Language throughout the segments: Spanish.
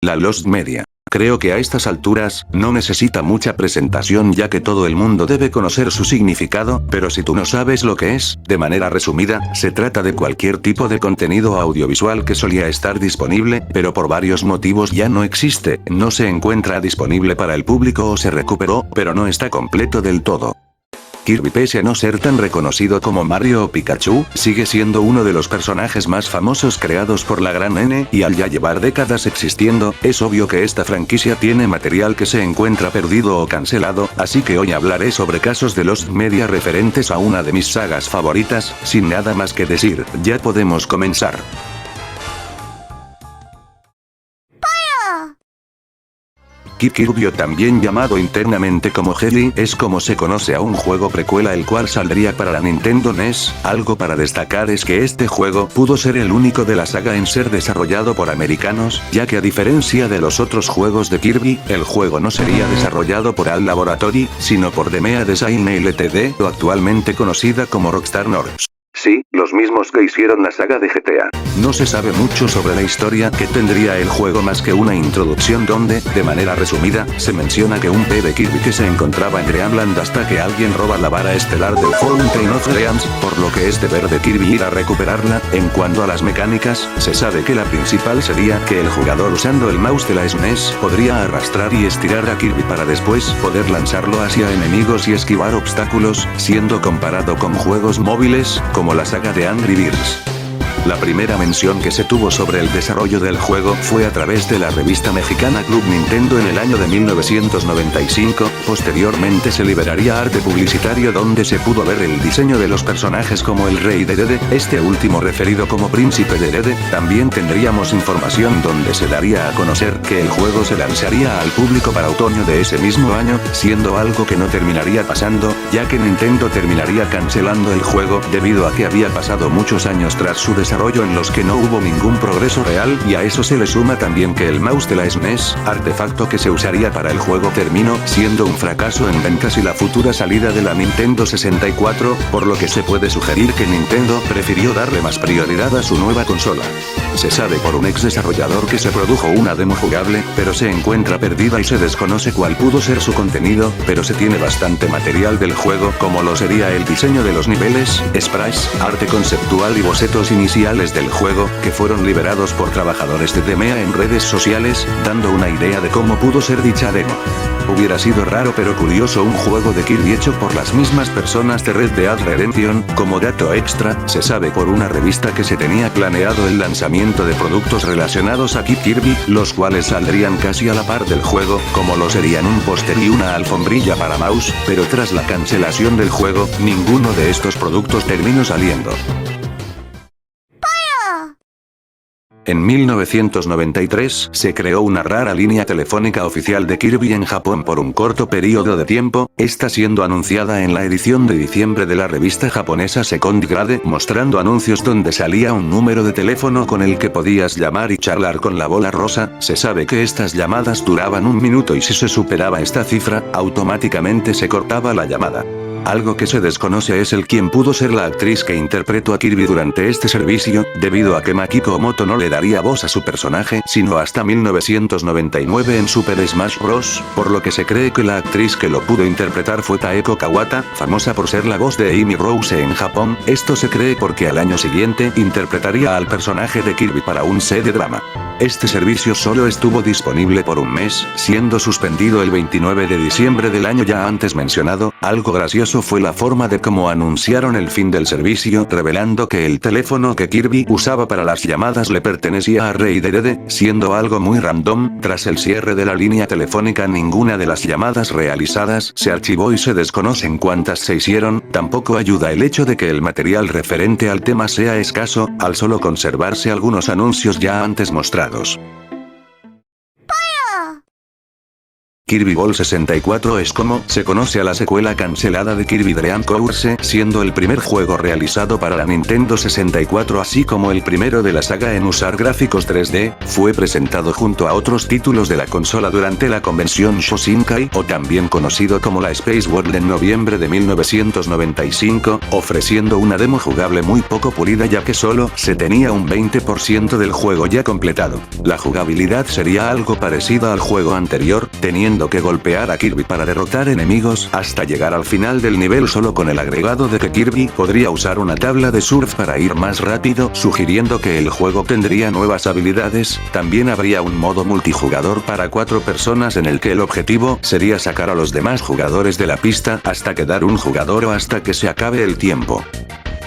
La Lost Media. Creo que a estas alturas, no necesita mucha presentación ya que todo el mundo debe conocer su significado, pero si tú no sabes lo que es, de manera resumida, se trata de cualquier tipo de contenido audiovisual que solía estar disponible, pero por varios motivos ya no existe, no se encuentra disponible para el público o se recuperó, pero no está completo del todo. Kirby, pese a no ser tan reconocido como Mario o Pikachu, sigue siendo uno de los personajes más famosos creados por la gran N, y al ya llevar décadas existiendo, es obvio que esta franquicia tiene material que se encuentra perdido o cancelado, así que hoy hablaré sobre casos de Lost Media referentes a una de mis sagas favoritas, sin nada más que decir, ya podemos comenzar. Kirby, también llamado internamente como Jelly, es como se conoce a un juego precuela el cual saldría para la Nintendo NES. Algo para destacar es que este juego pudo ser el único de la saga en ser desarrollado por americanos, ya que a diferencia de los otros juegos de Kirby, el juego no sería desarrollado por HAL Laboratory, sino por DMEA Design Ltd, o actualmente conocida como Rockstar North. Sí, los mismos que hicieron la saga de GTA. No se sabe mucho sobre la historia que tendría el juego más que una introducción donde, de manera resumida, se menciona que un bebé Kirby que se encontraba en Dreamland hasta que alguien roba la vara estelar del Fountain of Dreams, por lo que es deber de Kirby ir a recuperarla. En cuanto a las mecánicas, se sabe que la principal sería que el jugador usando el mouse de la SNES podría arrastrar y estirar a Kirby para después poder lanzarlo hacia enemigos y esquivar obstáculos, siendo comparado con juegos móviles, como la saga de Angry Birds. La primera mención que se tuvo sobre el desarrollo del juego fue a través de la revista mexicana Club Nintendo en el año de 1995, posteriormente se liberaría arte publicitario donde se pudo ver el diseño de los personajes como el Rey Dedede, este último referido como Príncipe Dedede. También tendríamos información donde se daría a conocer que el juego se lanzaría al público para otoño de ese mismo año, siendo algo que no terminaría pasando, ya que Nintendo terminaría cancelando el juego debido a que había pasado muchos años tras su desarrollo en los que no hubo ningún progreso real, y a eso se le suma también que el mouse de la SNES, artefacto que se usaría para el juego, terminó siendo un fracaso en ventas y la futura salida de la Nintendo 64, por lo que se puede sugerir que Nintendo prefirió darle más prioridad a su nueva consola. Se sabe por un ex desarrollador que se produjo una demo jugable, pero se encuentra perdida y se desconoce cuál pudo ser su contenido, pero se tiene bastante material del juego como lo sería el diseño de los niveles, sprites, arte conceptual y bocetos iniciales del juego, que fueron liberados por trabajadores de DMEA en redes sociales, dando una idea de cómo pudo ser dicha demo. Hubiera sido raro pero curioso un juego de Kirby hecho por las mismas personas de Red Dead Redemption. Como dato extra, se sabe por una revista que se tenía planeado el lanzamiento de productos relacionados a Kirby, los cuales saldrían casi a la par del juego, como lo serían un póster y una alfombrilla para mouse, pero tras la cancelación del juego, ninguno de estos productos terminó saliendo. En 1993, se creó una rara línea telefónica oficial de Kirby en Japón por un corto periodo de tiempo, esta siendo anunciada en la edición de diciembre de la revista japonesa Second Grade, mostrando anuncios donde salía un número de teléfono con el que podías llamar y charlar con la bola rosa. Se sabe que estas llamadas duraban 1 minuto y si se superaba esta cifra, automáticamente se cortaba la llamada. Algo que se desconoce es el quién pudo ser la actriz que interpretó a Kirby durante este servicio, debido a que Makiko Moto no le daría voz a su personaje sino hasta 1999 en Super Smash Bros., por lo que se cree que la actriz que lo pudo interpretar fue Taeko Kawata, famosa por ser la voz de Amy Rose en Japón. Esto se cree porque al año siguiente interpretaría al personaje de Kirby para un CD drama. Este servicio solo estuvo disponible por un mes, siendo suspendido el 29 de diciembre del año ya antes mencionado. Algo gracioso fue la forma de cómo anunciaron el fin del servicio, revelando que el teléfono que Kirby usaba para las llamadas le pertenecía a Rey Dedede, siendo algo muy random. Tras el cierre de la línea telefónica, ninguna de las llamadas realizadas se archivó y se desconocen cuántas se hicieron. Tampoco ayuda el hecho de que el material referente al tema sea escaso, al solo conservarse algunos anuncios ya antes mostrados. Kirby Ball 64 es como se conoce a la secuela cancelada de Kirby Dream Course, siendo el primer juego realizado para la Nintendo 64 así como el primero de la saga en usar gráficos 3D, fue presentado junto a otros títulos de la consola durante la convención Shoshinkai o también conocido como la Space World en noviembre de 1995, ofreciendo una demo jugable muy poco pulida ya que solo se tenía un 20% del juego ya completado. La jugabilidad sería algo parecida al juego anterior, teniendo que golpear a Kirby para derrotar enemigos hasta llegar al final del nivel solo con el agregado de que Kirby podría usar una tabla de surf para ir más rápido, sugiriendo que el juego tendría nuevas habilidades. También habría un modo multijugador para 4 personas en el que el objetivo sería sacar a los demás jugadores de la pista hasta quedar un jugador o hasta que se acabe el tiempo.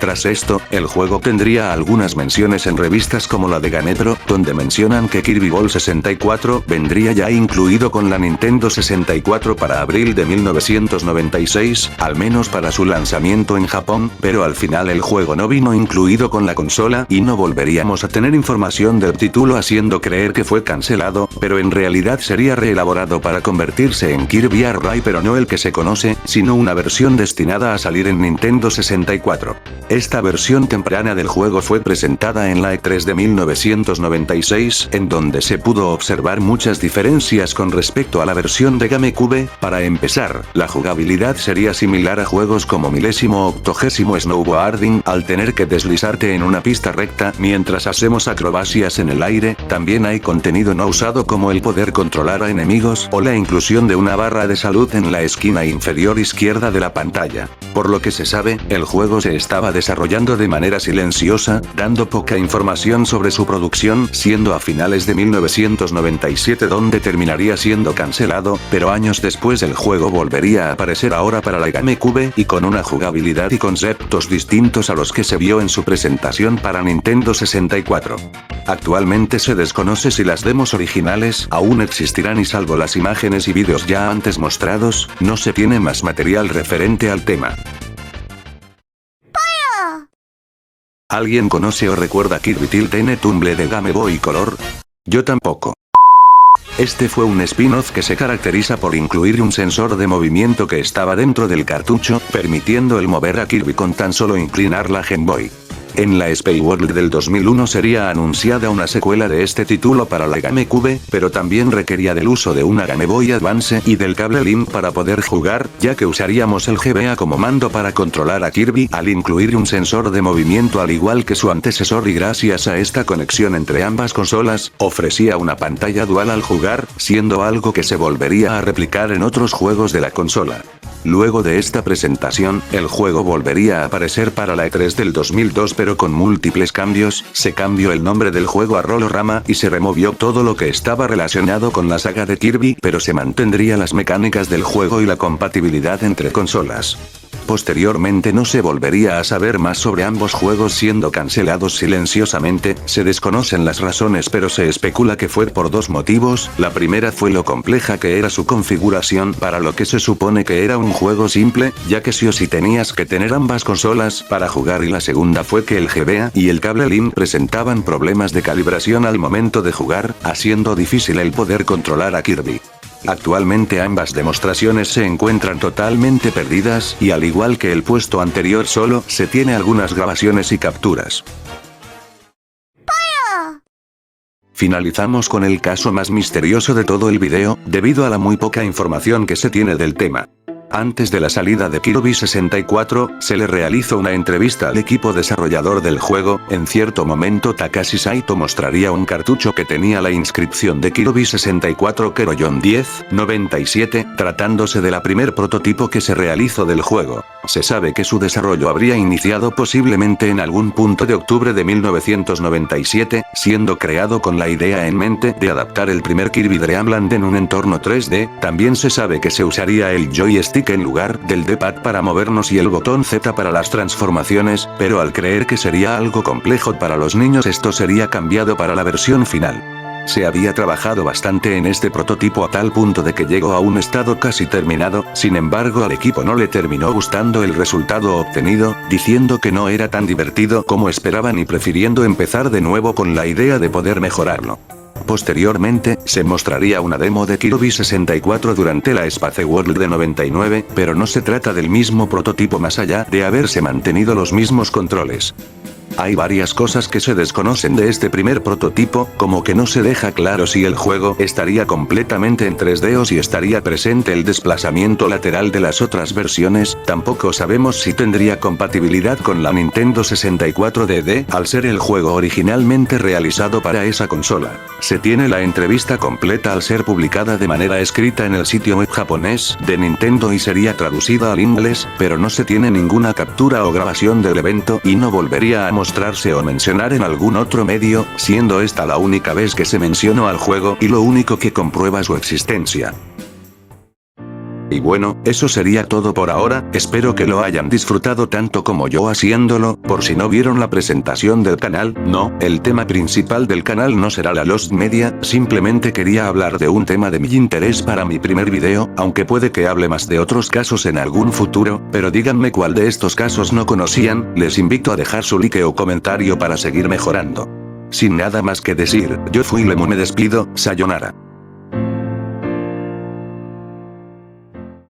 Tras esto, el juego tendría algunas menciones en revistas como la de Ganetro, donde mencionan que Kirby Ball 64 vendría ya incluido con la Nintendo 64 para abril de 1996, al menos para su lanzamiento en Japón, pero al final el juego no vino incluido con la consola y no volveríamos a tener información del título haciendo creer que fue cancelado, pero en realidad sería reelaborado para convertirse en Kirby Air Ride pero no el que se conoce, sino una versión destinada a salir en Nintendo 64. Esta versión temprana del juego fue presentada en la E3 de 1996, en donde se pudo observar muchas diferencias con respecto a la versión de GameCube. Para empezar, la jugabilidad sería similar a juegos como Milésimo o Octogésimo Snowboarding, al tener que deslizarte en una pista recta mientras hacemos acrobacias en el aire. También hay contenido no usado como el poder controlar a enemigos o la inclusión de una barra de salud en la esquina inferior izquierda de la pantalla. Por lo que se sabe, el juego se estaba desarrollando de manera silenciosa, dando poca información sobre su producción, siendo a finales de 1997 donde terminaría siendo cancelado, pero años después el juego volvería a aparecer ahora para la GameCube y con una jugabilidad y conceptos distintos a los que se vio en su presentación para Nintendo 64. Actualmente se desconoce si las demos originales aún existirán y salvo las imágenes y vídeos ya antes mostrados, no se tiene más material referente al tema. ¿Alguien conoce o recuerda Kirby Tilt Tumble de Game Boy Color? Yo tampoco. Este fue un spin-off que se caracteriza por incluir un sensor de movimiento que estaba dentro del cartucho, permitiendo el mover a Kirby con tan solo inclinar la Game Boy. En la Space World del 2001 sería anunciada una secuela de este título para la GameCube, pero también requería del uso de una Game Boy Advance y del cable LIN para poder jugar, ya que usaríamos el GBA como mando para controlar a Kirby al incluir un sensor de movimiento al igual que su antecesor y gracias a esta conexión entre ambas consolas, ofrecía una pantalla dual al jugar, siendo algo que se volvería a replicar en otros juegos de la consola. Luego de esta presentación, el juego volvería a aparecer para la E3 del 2002 pero con múltiples cambios, se cambió el nombre del juego a Rollorama y se removió todo lo que estaba relacionado con la saga de Kirby, pero se mantendría las mecánicas del juego y la compatibilidad entre consolas. Posteriormente no se volvería a saber más sobre ambos juegos siendo cancelados silenciosamente, se desconocen las razones pero se especula que fue por dos motivos. La primera fue lo compleja que era su configuración para lo que se supone que era un juego simple, ya que sí o sí tenías que tener ambas consolas para jugar y la segunda fue que el GBA y el cable LIN presentaban problemas de calibración al momento de jugar, haciendo difícil el poder controlar a Kirby. Actualmente ambas demostraciones se encuentran totalmente perdidas y al igual que el puesto anterior solo se tiene algunas grabaciones y capturas. Finalizamos con el caso más misterioso de todo el video, debido a la muy poca información que se tiene del tema. Antes de la salida de Kirby 64, se le realizó una entrevista al equipo desarrollador del juego. En cierto momento Takashi Saito mostraría un cartucho que tenía la inscripción de Kirby 64 Keroyon 1097, tratándose de la primer prototipo que se realizó del juego. Se sabe que su desarrollo habría iniciado posiblemente en algún punto de octubre de 1997, siendo creado con la idea en mente de adaptar el primer Kirby Dream Land en un entorno 3D. También se sabe que se usaría el joystick en lugar del D-pad para movernos y el botón Z para las transformaciones, pero al creer que sería algo complejo para los niños esto sería cambiado para la versión final. Se había trabajado bastante en este prototipo a tal punto de que llegó a un estado casi terminado, sin embargo al equipo no le terminó gustando el resultado obtenido, diciendo que no era tan divertido como esperaban y prefiriendo empezar de nuevo con la idea de poder mejorarlo. Posteriormente, se mostraría una demo de Kirby 64 durante la Space World de 99, pero no se trata del mismo prototipo más allá de haberse mantenido los mismos controles. Hay varias cosas que se desconocen de este primer prototipo, como que no se deja claro si el juego estaría completamente en 3D o si estaría presente el desplazamiento lateral de las otras versiones, tampoco sabemos si tendría compatibilidad con la Nintendo 64 DD, al ser el juego originalmente realizado para esa consola. Se tiene la entrevista completa al ser publicada de manera escrita en el sitio web japonés de Nintendo y sería traducida al inglés, pero no se tiene ninguna captura o grabación del evento y no volvería a mostrarse o mencionar en algún otro medio, siendo esta la única vez que se mencionó al juego y lo único que comprueba su existencia. Y bueno, eso sería todo por ahora, espero que lo hayan disfrutado tanto como yo haciéndolo. Por si no vieron la presentación del canal, no, el tema principal del canal no será la Lost Media, simplemente quería hablar de un tema de mi interés para mi primer video, aunque puede que hable más de otros casos en algún futuro, pero díganme cuál de estos casos no conocían, les invito a dejar su like o comentario para seguir mejorando. Sin nada más que decir, yo fui Lemu, me despido, sayonara.